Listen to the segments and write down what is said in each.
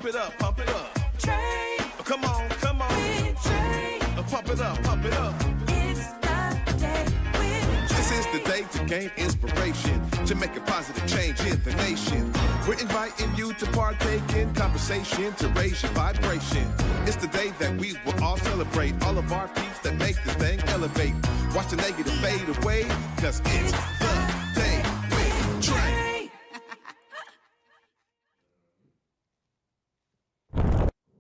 Pump it up, pump it up. Trae. Come on, come on. With Trae. Pump it up, pump it up. It's the day with Trae. This is the day to gain inspiration, to make a positive change in the nation. We're inviting you to partake in conversation, to raise your vibration. It's the day that we will all celebrate, all of our peeps that make this thing elevate. Watch the negative fade away, cause it's the day with Trae.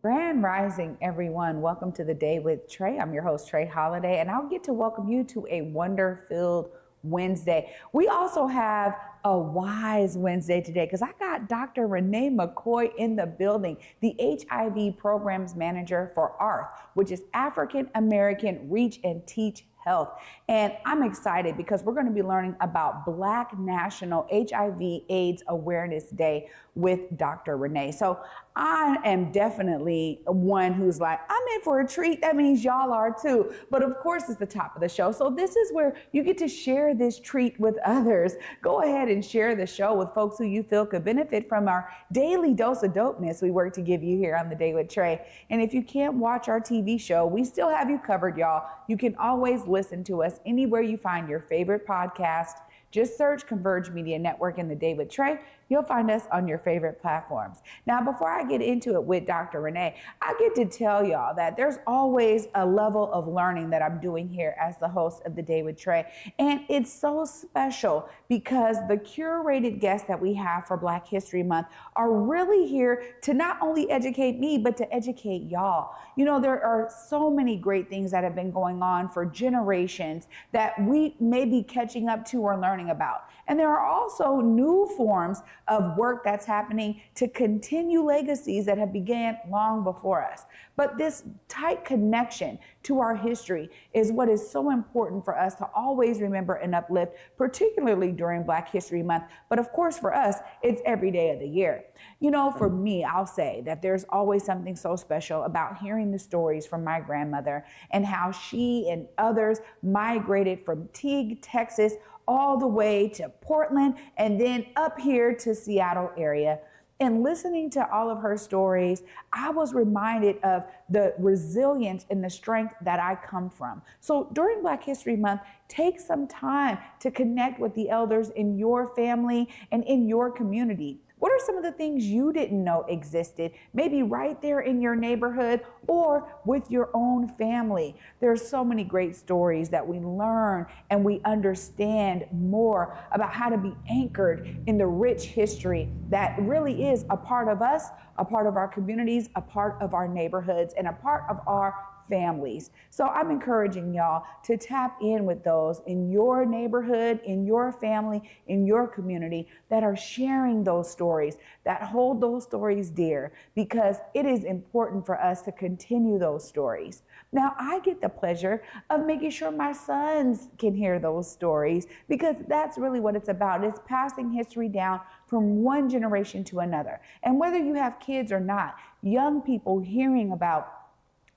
Grand Rising, everyone. Welcome to the Day with Trae. I'm your host, Trae Holiday, and I'll get to welcome you to a wonder-filled Wednesday. We also have a wise Wednesday today because I got Dr. Renee McCoy in the building, the HIV Programs Manager for AARTH, which is African American Reach and Teach Health. And I'm excited because we're going to be learning about Black National HIV/AIDS Awareness Day with Dr. Renee. So I am definitely one who's like, I'm in for a treat. That means y'all are too. But of course, it's the top of the show. So this is where you get to share this treat with others. Go ahead and share the show with folks who you feel could benefit from our daily dose of dopeness we work to give you here on the Day with Trae. And if you can't watch our TV show, we still have you covered, y'all. You can always listen to us anywhere you find your favorite podcast. Just search Converge Media Network in the Day with Trae. You'll find us on your favorite platforms. Now, before I get into it with Dr. Renee, I get to tell y'all that there's always a level of learning that I'm doing here as the host of the Day with Trae. And it's so special because the curated guests that we have for Black History Month are really here to not only educate me, but to educate y'all. You know, there are so many great things that have been going on for generations that we may be catching up to or learning about. And there are also new forms of work that's happening to continue legacies that have began long before us. But this tight connection to our history is what is so important for us to always remember and uplift, particularly during Black History Month. But of course, for us, it's every day of the year. You know, for me, I'll say that there's always something so special about hearing the stories from my grandmother and how she and others migrated from Teague, Texas, all the way to Portland and then up here to Seattle area. And listening to all of her stories, I was reminded of the resilience and the strength that I come from. So during Black History Month, take some time to connect with the elders in your family and in your community. What are some of the things you didn't know existed, maybe right there in your neighborhood or with your own family? There are so many great stories that we learn and we understand more about how to be anchored in the rich history that really is a part of us, a part of our communities, a part of our neighborhoods, and a part of our families. So I'm encouraging y'all to tap in with those in your neighborhood, in your family, in your community that are sharing those stories, that hold those stories dear, because it is important for us to continue those stories. Now, I get the pleasure of making sure my sons can hear those stories because that's really what it's about. It's passing history down from one generation to another. And whether you have kids or not, young people hearing about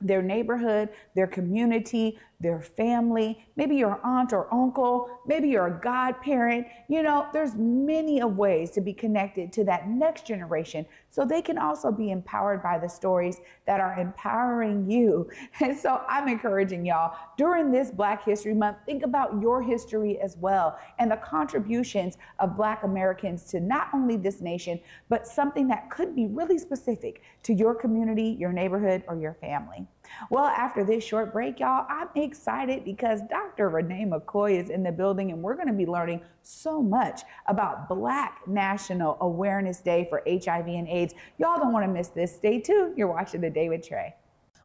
their neighborhood, their community, their family, maybe your aunt or uncle, maybe you're a godparent. You know, there's many of ways to be connected to that next generation so they can also be empowered by the stories that are empowering you. And so I'm encouraging y'all during this Black History Month, think about your history as well and the contributions of Black Americans to not only this nation, but something that could be really specific to your community, your neighborhood, or your family. Well, after this short break, y'all, I'm excited because Dr. Renee McCoy is in the building and we're going to be learning so much about Black National Awareness Day for HIV and AIDS. Y'all don't want to miss this. Stay tuned. You're watching The Day with Trae.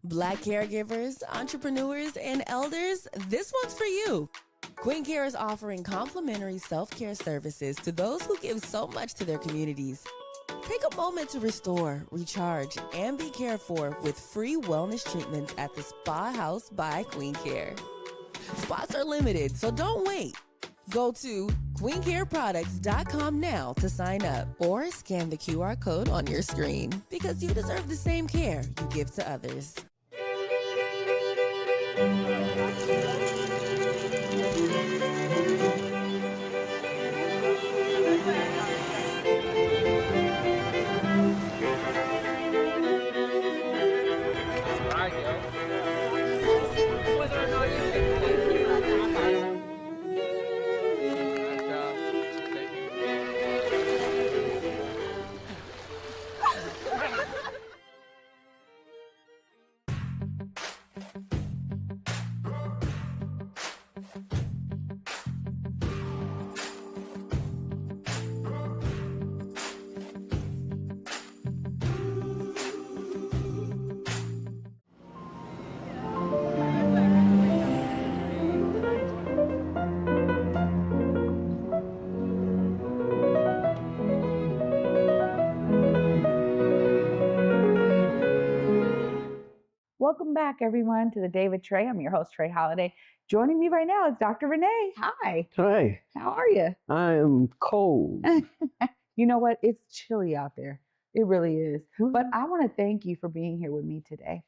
Black caregivers, entrepreneurs, and elders, this one's for you. Queen Care is offering complimentary self-care services to those who give so much to their communities. Take a moment to restore, recharge, and be cared for with free wellness treatments at the Spa House by Queen Care. Spots are limited, so don't wait. Go to queencareproducts.com now to sign up or scan the QR code on your screen because you deserve the same care you give to others. Welcome back, everyone, to the Day with Trae. I'm your host, Trae Holiday. Joining me right now is Dr. Renee. Hi. Hi, How are you? I am cold. You know what? It's chilly out there. It really is. But I want to thank you for being here with me today.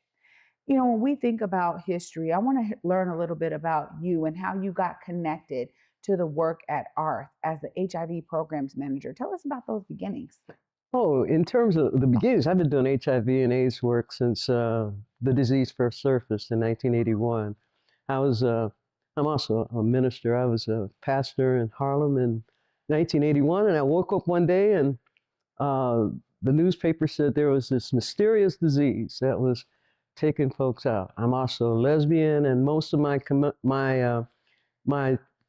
You know, when we think about history, I want to learn a little bit about you and how you got connected to the work at AARTH as the HIV Programs Manager. Tell us about those beginnings. Oh, in terms of the beginnings, I've been doing HIV and AIDS work since the disease first surfaced in 1981. I'm also a minister. I was a pastor in Harlem in 1981, and I woke up one day and the newspaper said there was this mysterious disease that was taking folks out. I'm also a lesbian, and most of my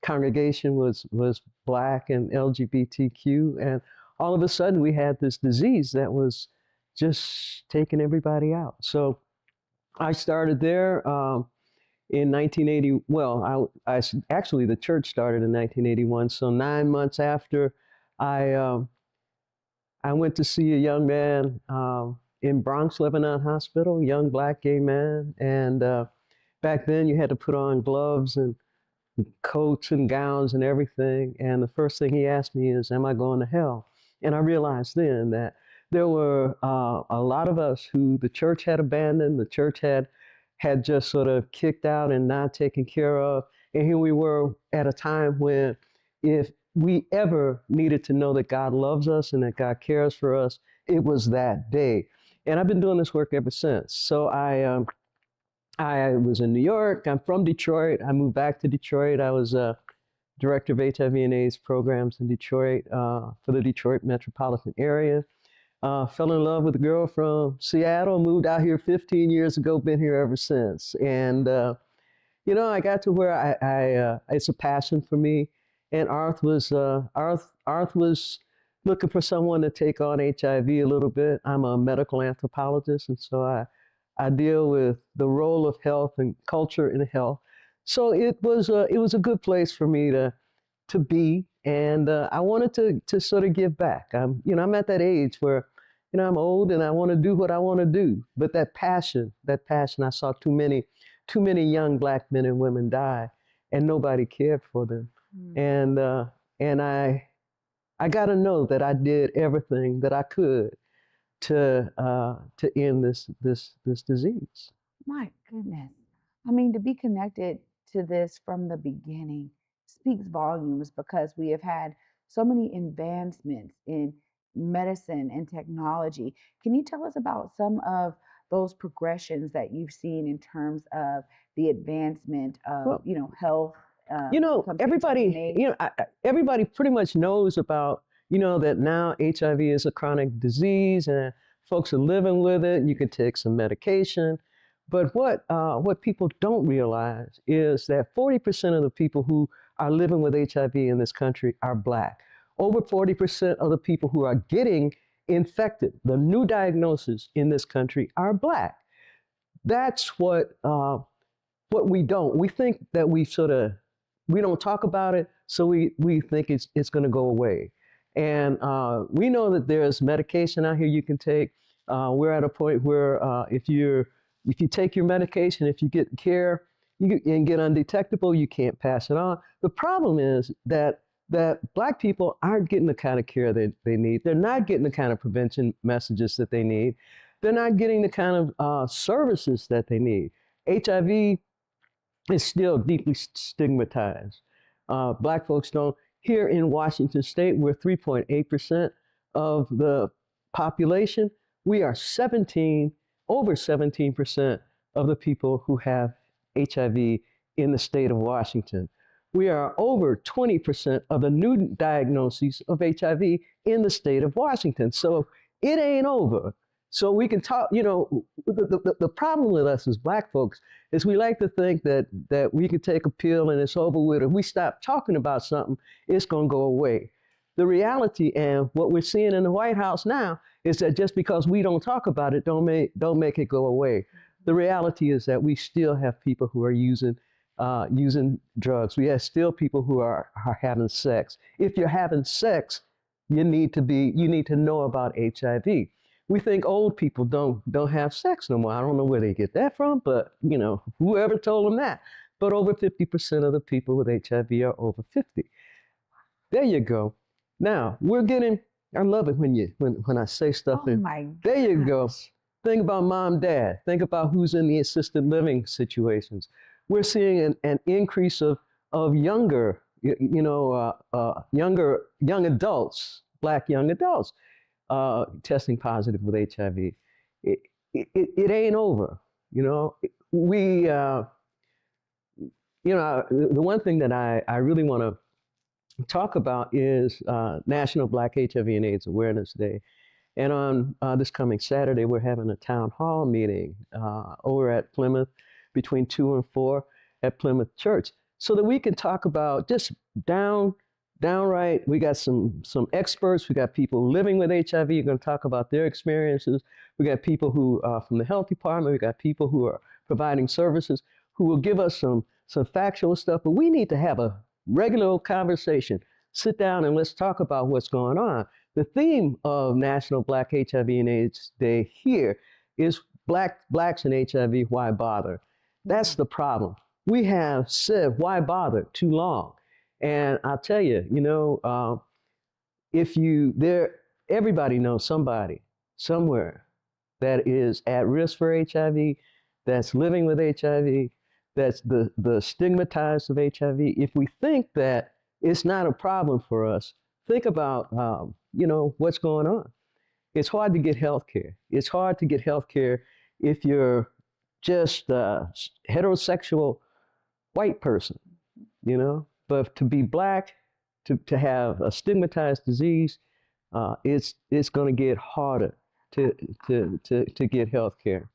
congregation was Black and LGBTQ, and all of a sudden we had this disease that was just taking everybody out. So I started there in 1980. Well, actually the church started in 1981. So 9 months after, I went to see a young man in Bronx Lebanon Hospital, young Black gay man, and back then you had to put on gloves and coats and gowns and everything. And the first thing he asked me is, "Am I going to hell?" And I realized then that there were a lot of us who the church had abandoned, the church had just sort of kicked out and not taken care of. And here we were at a time when if we ever needed to know that God loves us and that God cares for us, it was that day. And I've been doing this work ever since. So I was in New York. I'm from Detroit. I moved back to Detroit. I was director of HIV and AIDS programs in Detroit for the Detroit metropolitan area. Fell in love with a girl from Seattle, moved out here 15 years ago, been here ever since. And, you know, I got to where it's a passion for me. And AARTH was looking for someone to take on HIV a little bit. I'm a medical anthropologist, and so I deal with the role of health and culture in health. So it was a good place for me to be, and I wanted to sort of give back. I'm at that age where, I'm old and I want to do what I want to do. But that passion, I saw too many young Black men and women die, and nobody cared for them. And I got to know that I did everything that I could to end this disease. My goodness. I mean, to be connected to this from the beginning speaks volumes because we have had so many advancements in medicine and technology. Can you tell us about some of those progressions that you've seen in terms of the advancement of, health? Everybody, everybody pretty much knows about, that now HIV is a chronic disease and folks are living with it. You can take some medication. But what people don't realize is that 40% of the people who are living with HIV in this country are Black. Over 40% of the people who are getting infected, the new diagnoses in this country, are Black. That's what we don't. We think that we don't talk about it, so we think it's going to go away. And we know that there's medication out here you can take. We're at a point where if you take your medication, if you get care, and get undetectable, you can't pass it on. The problem is that Black people aren't getting the kind of care that they need. They're not getting the kind of prevention messages that they need. They're not getting the kind of services that they need. HIV is still deeply stigmatized. Black folks don't. Here in Washington State, we're 3.8% of the population. We are over 17% of the people who have HIV in the state of Washington. We are over 20% of the new diagnoses of HIV in the state of Washington. So it ain't over. So we can talk, the problem with us as Black folks is we like to think that we can take a pill and it's over with. If we stop talking about something, it's going to go away. The reality and what we're seeing in the White House now is that just because we don't talk about it, don't make it go away. The reality is that we still have people who are using drugs. We have still people who are having sex. If you're having sex, you need to know about HIV. We think old people don't have sex no more. I don't know where they get that from, but whoever told them that. But over 50% of the people with HIV are over 50. There you go. Now I love it when I say stuff. Oh my there you go. gosh. Think about mom, dad. Think about who's in the assisted living situations. We're seeing an increase of younger, young adults, Black young adults, testing positive with HIV. It ain't over. We, the one thing that I really want to talk about is National Black HIV and AIDS Awareness Day. And on this coming Saturday, we're having a town hall meeting over at Plymouth between 2 and 4 at Plymouth Church, so that we can talk about just downright. We got some experts. We got people living with HIV. You're going to talk about their experiences. We got people who from the health department. We got people who are providing services who will give us some factual stuff. But we need to have a regular conversation. Sit down and let's talk about what's going on. The theme of National Black HIV and AIDS Day here is blacks and HIV, why bother? That's the problem. We have said, why bother, too long. And I'll tell you, everybody knows somebody somewhere that is at risk for HIV, that's living with HIV, that's the stigmatized of HIV. If we think that it's not a problem for us, think about, what's going on. It's hard to get health care. It's hard to get health care if you're just a heterosexual white person, But to be Black, to have a stigmatized disease, it's going to get harder to get health care.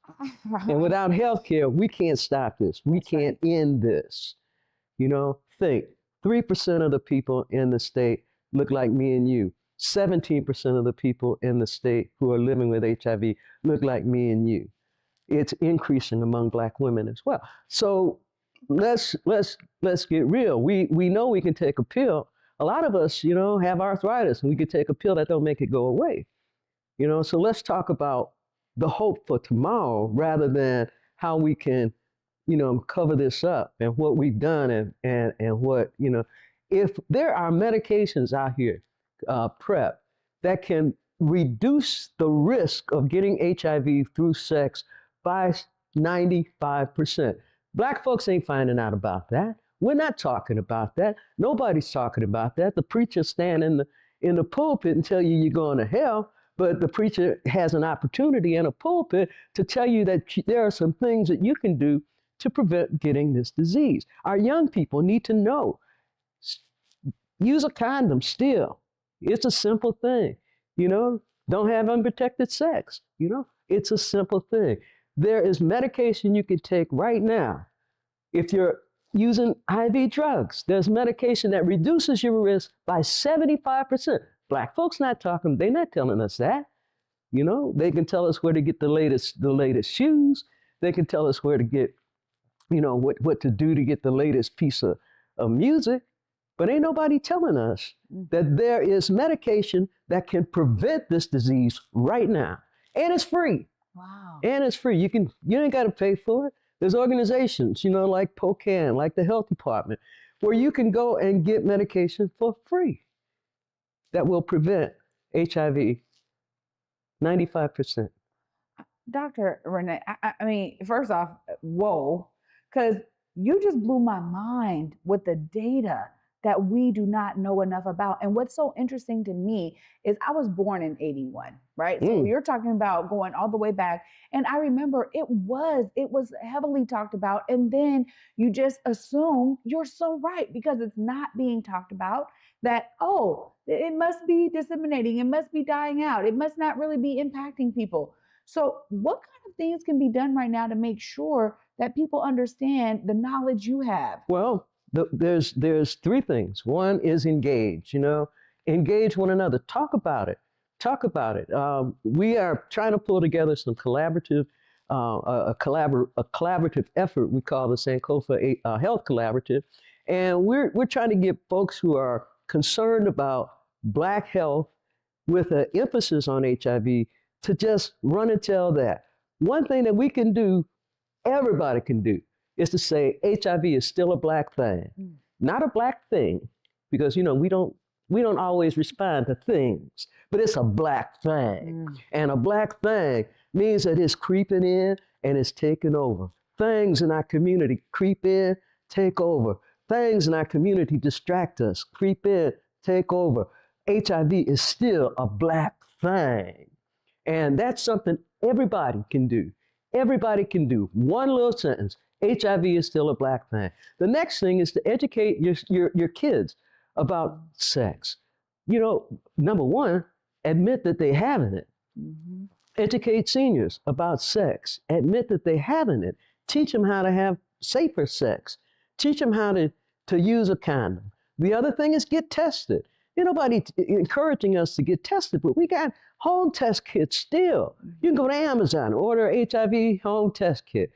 And without health care, we can't stop this. We can't end this. Think 3% of the people in the state look like me and you. 17% of the people in the state who are living with HIV look like me and you. It's increasing among Black women as well. So let's get real. We know we can take a pill. A lot of us, have arthritis, and we can take a pill that don't make it go away. So let's talk about the hope for tomorrow rather than how we can, cover this up and what we've done and what, if there are medications out here, PrEP, that can reduce the risk of getting HIV through sex by 95%. Black folks ain't finding out about that. We're not talking about that. Nobody's talking about that. The preacher stand in the pulpit and tell you you're going to hell, but the preacher has an opportunity in a pulpit to tell you that there are some things that you can do to prevent getting this disease. Our young people need to know. Use a condom still. It's a simple thing. Don't have unprotected sex. It's a simple thing. There is medication you can take right now. If you're using IV drugs, there's medication that reduces your risk by 75%. Black folks they're not telling us that. They can tell us where to get the latest shoes. They can tell us where to get, what to do to get the latest piece of music. But ain't nobody telling us that there is medication that can prevent this disease right now. And it's free. Wow. And it's free. You ain't got to pay for it. There's organizations, like POCAN, like the health department, where you can go and get medication for free that will prevent HIV 95%. Dr. Renee, I mean, first off, whoa, because you just blew my mind with the data that we do not know enough about. And what's so interesting to me is I was born in 81, right? So you're talking about going all the way back. And I remember it was heavily talked about. And then you just assume you're so right because it's not being talked about that, it must be disseminating. It must be dying out. It must not really be impacting people. So what kind of things can be done right now to make sure that people understand the knowledge you have? Well, there's 3 things. One is engage, engage one another. Talk about it. We are trying to pull together some collaborative effort we call the Sankofa Health Collaborative. And we're trying to get folks who are concerned about Black health with an emphasis on HIV to just run and tell that. One thing that we can do, everybody can do, is to say HIV is still a Black thing, not a Black thing, because we don't always respond to things, but it's a Black thing. And a Black thing means that it's creeping in and it's taking over. Things in our community creep in, take over. Things in our community distract us, creep in, take over. HIV is still a Black thing. And that's something everybody can do. Everybody can do. One little sentence, HIV is still a Black thing. The next thing is to educate your kids about sex. Number one, admit that they're having it. Educate seniors about sex. Admit that they're having it. Teach them how to have safer sex. Teach them how to use a condom. The other thing is get tested. Nobody encouraging us to get tested, but we got home test kits still. You can go to Amazon, order an HIV home test kit.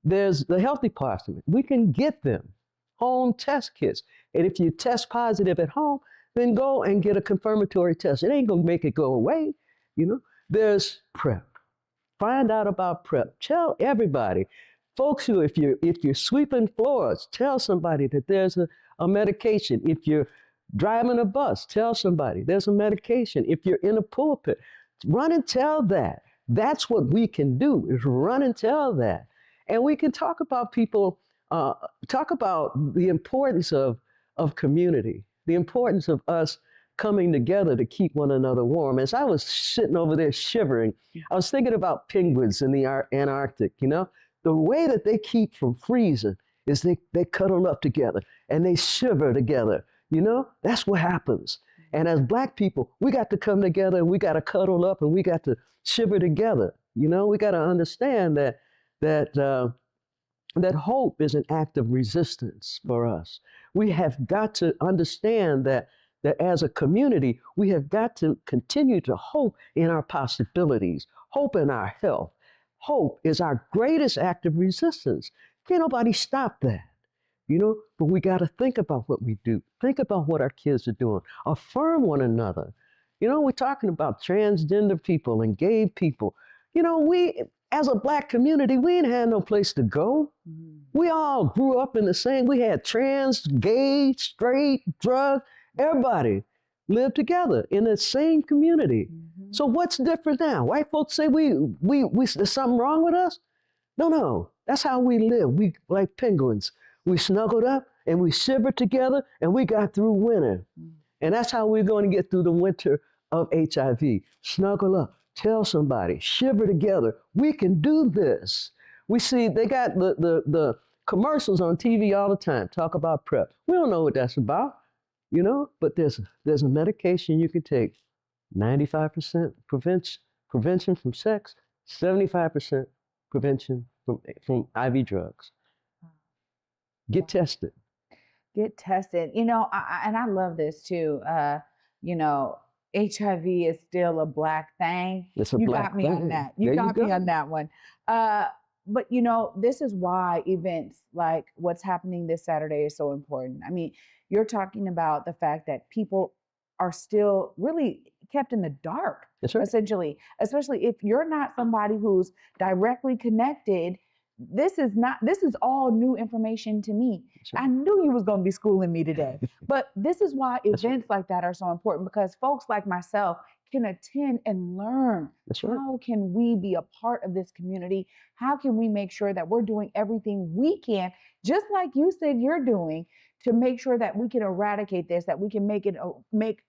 There's the health department. We can get them home test kits. And if you test positive at home, then go and get a confirmatory test. It ain't gonna make it go away. There's PrEP. Find out about PrEP. Tell everybody. Folks who, if you're sweeping floors, tell somebody that there's a medication. If you're driving a bus, tell somebody there's a medication. If you're in a pulpit, run and tell that. That's what we can do, is run and tell that. And we can talk about talk about the importance of community, the importance of us coming together to keep one another warm. As I was sitting over there shivering, I was thinking about penguins in the Antarctic, The way that they keep from freezing is they cuddle up together and they shiver together. That's what happens. And as Black people, we got to come together and we got to cuddle up and we got to shiver together. We got to understand that hope is an act of resistance for us. We have got to understand that as a community, we have got to continue to hope in our possibilities, hope in our health. Hope is our greatest act of resistance. Can't nobody stop that. But we got to think about what we do. Think about what our kids are doing. Affirm one another. We're talking about transgender people and gay people. We, as a Black community, we ain't had no place to go. We all grew up in the same, we had trans, gay, straight, drug, everybody lived together in the same community. So what's different now? White folks say there's something wrong with us? No, that's how we live. We, like penguins, we snuggled up and we shivered together and we got through winter. And that's how we're going to get through the winter of HIV. Snuggle up, tell somebody, shiver together. We can do this. We see they got the commercials on TV all the time, talk about PrEP. We don't know what that's about, but there's a medication you can take. 95% prevention from sex, 75% prevention from IV drugs. Get tested. Get tested. And I love this too. HIV is still a Black thing. It's a you Black got me thing. on that. There You you got me go. on that one. But this is why events like what's happening this Saturday is so important. I mean, you're talking about the fact that people are still really kept in the dark, That's right. essentially, especially if you're not somebody who's directly connected. This is all new information to me. That's right. I knew you was going to be schooling me today. But this is why That's right. events like that are so important, because folks like myself can attend and learn. That's right. How can we be a part of this community? How can we make sure that we're doing everything we can, just like you said you're doing, to make sure that we can eradicate this, that we can make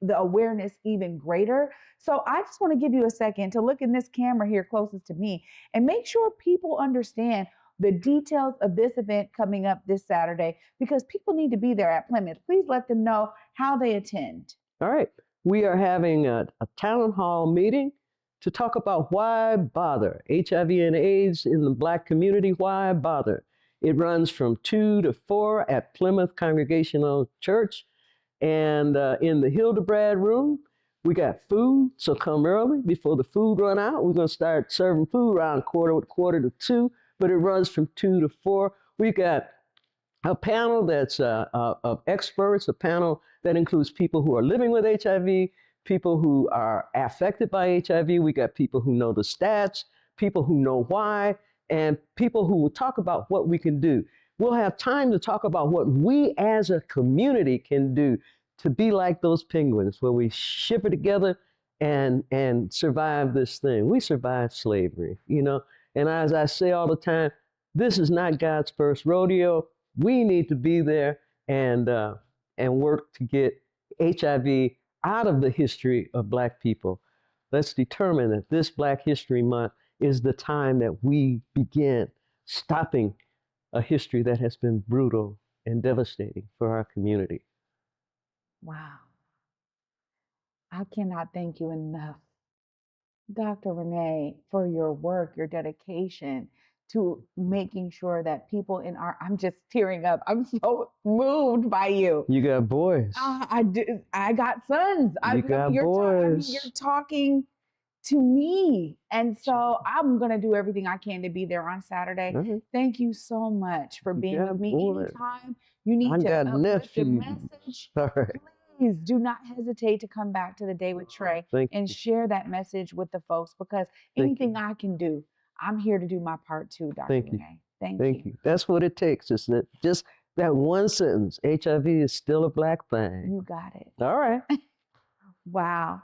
the awareness even greater? So I just want to give you a second to look in this camera here closest to me and make sure people understand the details of this event coming up this Saturday, because people need to be there at Plymouth. Please let them know how they attend. All right. We are having a town hall meeting to talk about why bother. HIV and AIDS in the Black community, why bother? It runs from 2 to 4 at Plymouth Congregational Church. And in the Hildebrand room, we got food, so come early before the food run out. We're going to start serving food around quarter to 2, but it runs from 2 to 4. We got a panel that's of experts, a panel that includes people who are living with HIV, people who are affected by HIV. We got people who know the stats, people who know why, and people who will talk about what we can do. We'll have time to talk about what we as a community can do to be like those penguins, where we shiver together and survive this thing. We survived slavery, you know. And as I say all the time, this is not God's first rodeo. We need to be there and work to get HIV out of the history of Black people. Let's determine that this Black History Month is the time that we begin stopping a history that has been brutal and devastating for our community. Wow. I cannot thank you enough, Dr. Renee, for your work, your dedication to making sure that people in our, I'm just tearing up. I'm so moved by you. You got boys. I do. I got sons. You got boys. You're talking to me. And so I'm going to do everything I can to be there on Saturday. Mhm. Thank you so much for being got with me. boys. Anytime you need I to got uplift the nephews. message, All right. please do not hesitate to come back to the Day with Trae Thank and you. share that message with the folks, because Thank anything you. I can do, I'm here to do my part too, Dr. Thank you. Renee. Thank Thank you. That's what it takes. Is that just that one sentence? HIV is still a Black thing. You got it. All right. Wow.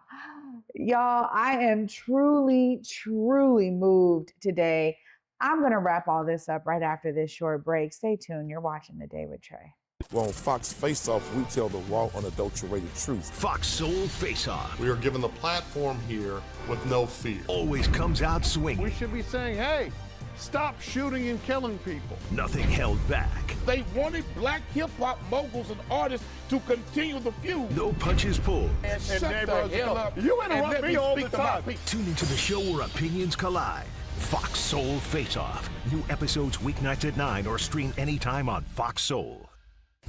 Y'all, I am truly, truly moved today. I'm going to wrap all this up right after this short break. Stay tuned. You're watching The Day with Trae. Well, on Fox Face Off, we tell the raw, unadulterated truth. Fox Soul Face Off We are given the platform here with no fear. always comes out swinging. We should be saying, hey, stop shooting and killing people. Nothing held back. They wanted black hip-hop moguls and artists to continue the feud. No punches pulled. And Shut neighbors, the hell up. You and interrupt let me all speak the to my time. people. Tune into the show where opinions collide. Fox Soul Face Off. New episodes weeknights at 9 or stream anytime on Fox Soul.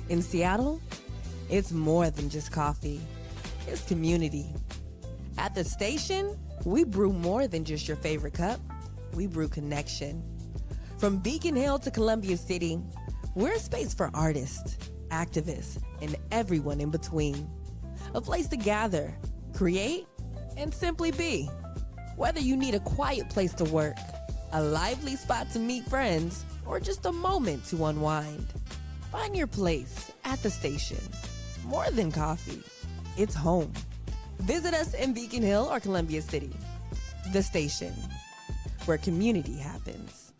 In Seattle, it's more than just coffee. It's community. At the station, we brew more than just your favorite cup. We brew connection. From Beacon Hill to Columbia City, we're a space for artists, activists, and everyone in between. A place to gather, create, and simply be. Whether you need a quiet place to work, a lively spot to meet friends, or just a moment to unwind, find your place at the station. More than coffee, it's home. Visit us in Beacon Hill or Columbia City. The station, where community happens.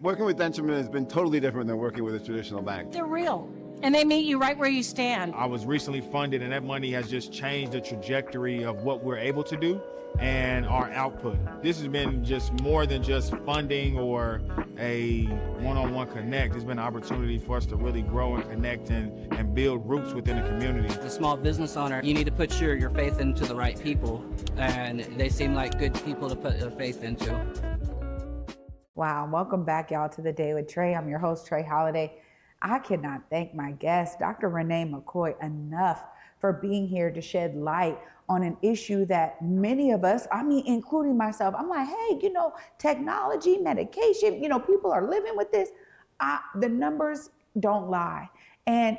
Working with Benjamin has been totally different than working with a traditional bank. They're real, and they meet you right where you stand. I was recently funded, and that money has just changed the trajectory of what we're able to do and our output. This has been just more than just funding or a one-on-one connect. It's been an opportunity for us to really grow and connect and build roots within the community. As a small business owner, you need to put your faith into the right people, and they seem like good people to put their faith into. Wow. Welcome back, y'all, to The Day with Trae. I'm your host, Trae Holiday. I cannot thank my guest, Dr. Renee McCoy, enough for being here to shed light on an issue that many of us, I mean, including myself, I'm like, hey, you know, technology, medication, you know, people are living with this. The numbers don't lie. And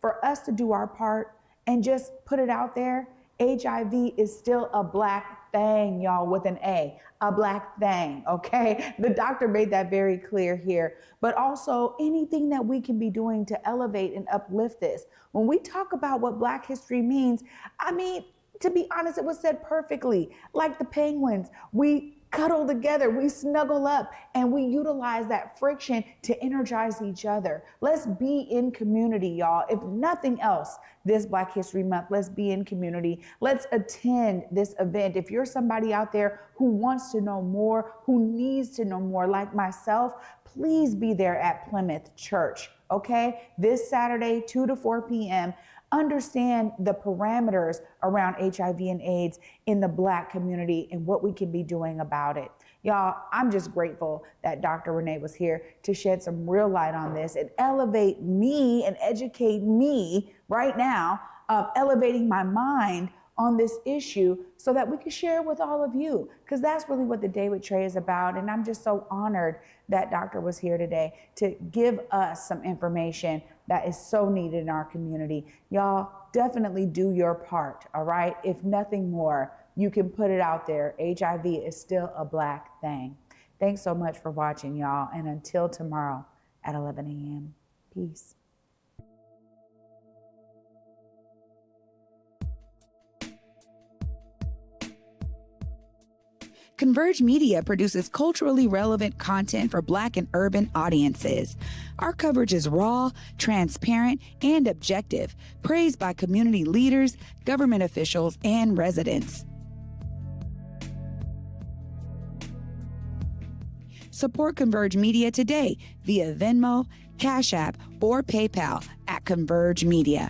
for us to do our part and just put it out there, HIV is still a Black thing, y'all, with an A, a Black thing, okay? The doctor made that very clear here. But also anything that we can be doing to elevate and uplift this. When we talk about what Black history means, I mean, to be honest, it was said perfectly. Like the penguins, we cuddle together, we snuggle up, and we utilize that friction to energize each other. Let's be in community, y'all. If nothing else, this Black History Month, let's be in community. Let's attend this event. If you're somebody out there who wants to know more, who needs to know more, like myself, please be there at Plymouth Church, okay? This Saturday, 2 to 4 p.m., understand the parameters around HIV and AIDS in the Black community and what we can be doing about it. Y'all, I'm just grateful that Dr. Renee was here to shed some real light on this and elevate me and educate me right now, elevating my mind on this issue so that we can share it with all of you, because that's really what the Day with Trae is about. And I'm just so honored that Doctor was here today to give us some information that is so needed in our community. Y'all definitely do your part, all right? If nothing more, you can put it out there. HIV is still a Black thing. Thanks so much for watching, y'all. And until tomorrow at 11 a.m., peace. Converge Media produces culturally relevant content for Black and urban audiences. Our coverage is raw, transparent, and objective, praised by community leaders, government officials, and residents. Support Converge Media today via Venmo, Cash App, or PayPal at Converge Media.